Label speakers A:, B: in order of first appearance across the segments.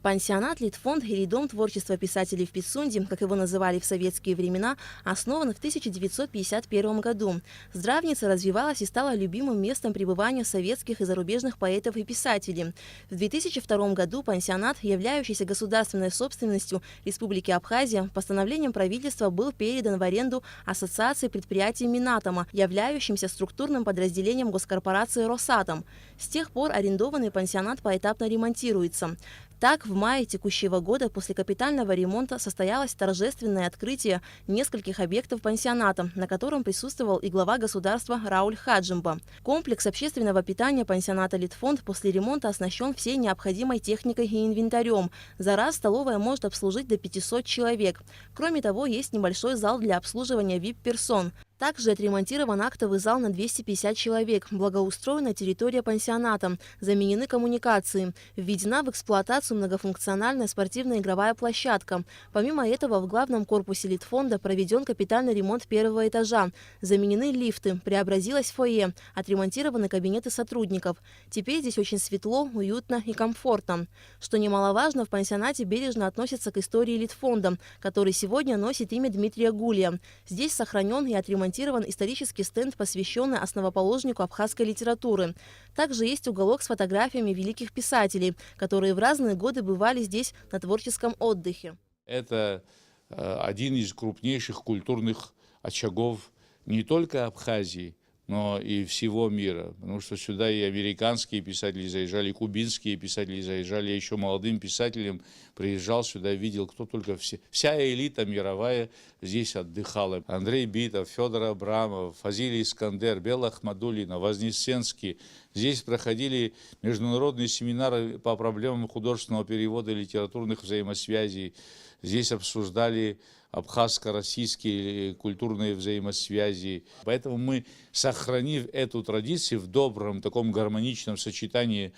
A: Пансионат «Литфонд» или Дом творчества писателей в Пицунде, как его называли в советские времена, основан в 1951 году. Здравница развивалась и стала любимым местом пребывания советских и зарубежных поэтов и писателей. В 2002 году пансионат, являющийся государственной собственностью Республики Абхазия, постановлением правительства был передан в аренду Ассоциации предприятий Минатома, являющимся структурным подразделением госкорпорации «Росатом». С тех пор арендованный пансионат поэтапно ремонтируется. Так, в мае текущего года после капитального ремонта состоялось торжественное открытие нескольких объектов пансионата, на котором присутствовал и глава государства Рауль Хаджимба. Комплекс общественного питания пансионата «Литфонд» после ремонта оснащен всей необходимой техникой и инвентарем. За раз столовая может обслужить до 500 человек. Кроме того, есть небольшой зал для обслуживания VIP-персон. Также отремонтирован актовый зал на 250 человек, благоустроена территория пансионата, заменены коммуникации, введена в эксплуатацию многофункциональная спортивная игровая площадка. Помимо этого, в главном корпусе Литфонда проведен капитальный ремонт первого этажа, заменены лифты, преобразилось фойе, отремонтированы кабинеты сотрудников. Теперь здесь очень светло, уютно и комфортно. Что немаловажно, в пансионате бережно относятся к истории Литфонда, который сегодня носит имя Дмитрия Гулия. Здесь сохранен и отремонтирован исторический стенд, посвященный основоположнику абхазской литературы. Также есть уголок с фотографиями великих писателей, которые в разные годы бывали здесь на творческом отдыхе.
B: Это один из крупнейших культурных очагов не только Абхазии, но и всего мира. Потому что сюда и американские писатели заезжали, и кубинские писатели заезжали. Я еще молодым писателем приезжал сюда, видел, кто только вся элита мировая здесь отдыхала. Андрей Битов, Федор Абрамов, Фазилий Искандер, Бела Ахмадуллина, Вознесенский. Здесь проходили международные семинары по проблемам художественного перевода и литературных взаимосвязей. Здесь обсуждали абхазско-российские культурные взаимосвязи. Поэтому мы, сохранив эту традицию в добром, таком гармоничном сочетании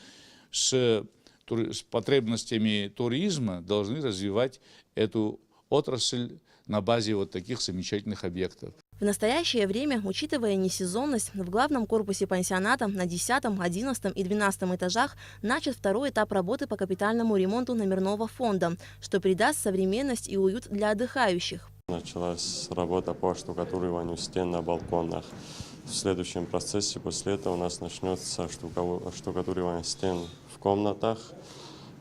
B: с потребностями туризма, должны развивать эту отрасль на базе вот таких замечательных объектов.
A: В настоящее время, учитывая несезонность, в главном корпусе пансионата на 10, 11 и 12 этажах начат второй этап работы по капитальному ремонту номерного фонда, что придаст современность и уют для отдыхающих.
C: Началась работа по штукатуриванию стен на балконах. В следующем процессе после этого у нас начнется штукатуривание стен в комнатах,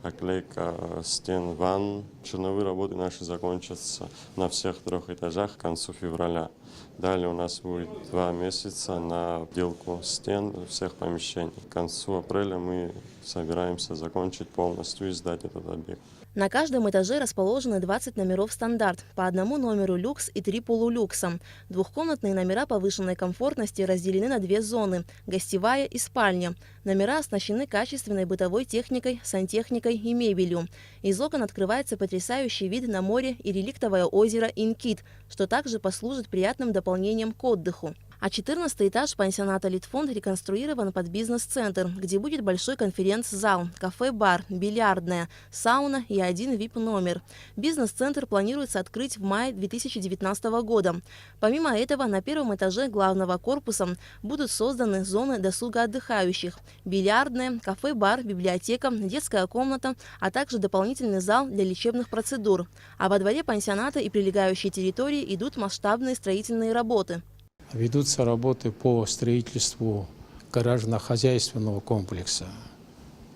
C: оклейка стен ванн. Черновые работы наши закончатся на всех 3 этажах к концу февраля. Далее у нас будет 2 месяца на отделку стен всех помещений. К концу апреля мы собираемся закончить полностью и сдать этот объект.
A: На каждом этаже расположены 20 номеров стандарт, по одному номеру люкс и 3 полулюкса. Двухкомнатные номера повышенной комфортности разделены на 2 зоны – гостевая и спальня. Номера оснащены качественной бытовой техникой, сантехникой и мебелью. Из окон открывается потрясающий вид на море и реликтовое озеро Инкит, что также послужит приятным дополнением к отдыху. А 14-й этаж пансионата «Литфонд» реконструирован под бизнес-центр, где будет большой конференц-зал, кафе-бар, бильярдная, сауна и 1 VIP-номер. Бизнес-центр планируется открыть в мае 2019 года. Помимо этого, на 1-м этаже главного корпуса будут созданы зоны досуга отдыхающих, бильярдная, кафе-бар, библиотека, детская комната, а также дополнительный зал для лечебных процедур. А во дворе пансионата и прилегающей территории идут масштабные строительные работы.
D: Ведутся работы по строительству гаражно-хозяйственного комплекса,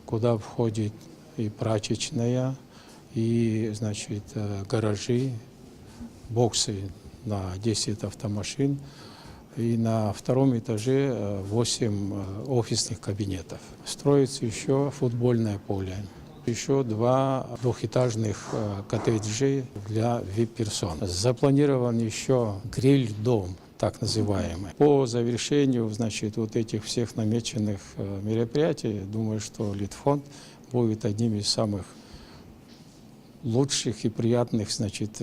D: куда входит и прачечная, и, значит, гаражи, боксы на 10 автомашин, и на 2-м этаже 8 офисных кабинетов. Строится еще футбольное поле. Еще 2 двухэтажных коттеджей для VIP-персон. Запланирован еще гриль-дом, так называемый. По завершению, значит, вот этих всех намеченных мероприятий, думаю, что Литфонд будет одним из самых лучших и приятных, значит,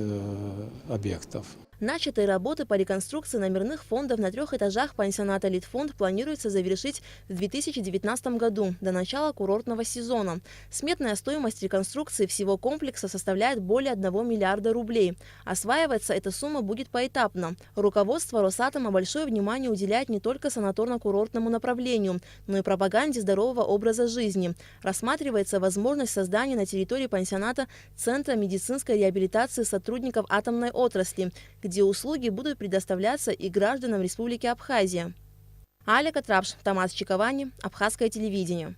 D: объектов.
A: Начатые работы по реконструкции номерных фондов на 3 этажах пансионата «Литфонд» планируется завершить в 2019 году, до начала курортного сезона. Сметная стоимость реконструкции всего комплекса составляет более 1 миллиарда рублей. Осваиваться эта сумма будет поэтапно. Руководство Росатома большое внимание уделяет не только санаторно-курортному направлению, но и пропаганде здорового образа жизни. Рассматривается возможность создания на территории пансионата Центра медицинской реабилитации сотрудников атомной отрасли, где услуги будут предоставляться и гражданам Республики Абхазия. Аля Катрапш, Томас Чиковани, Абхазское телевидение.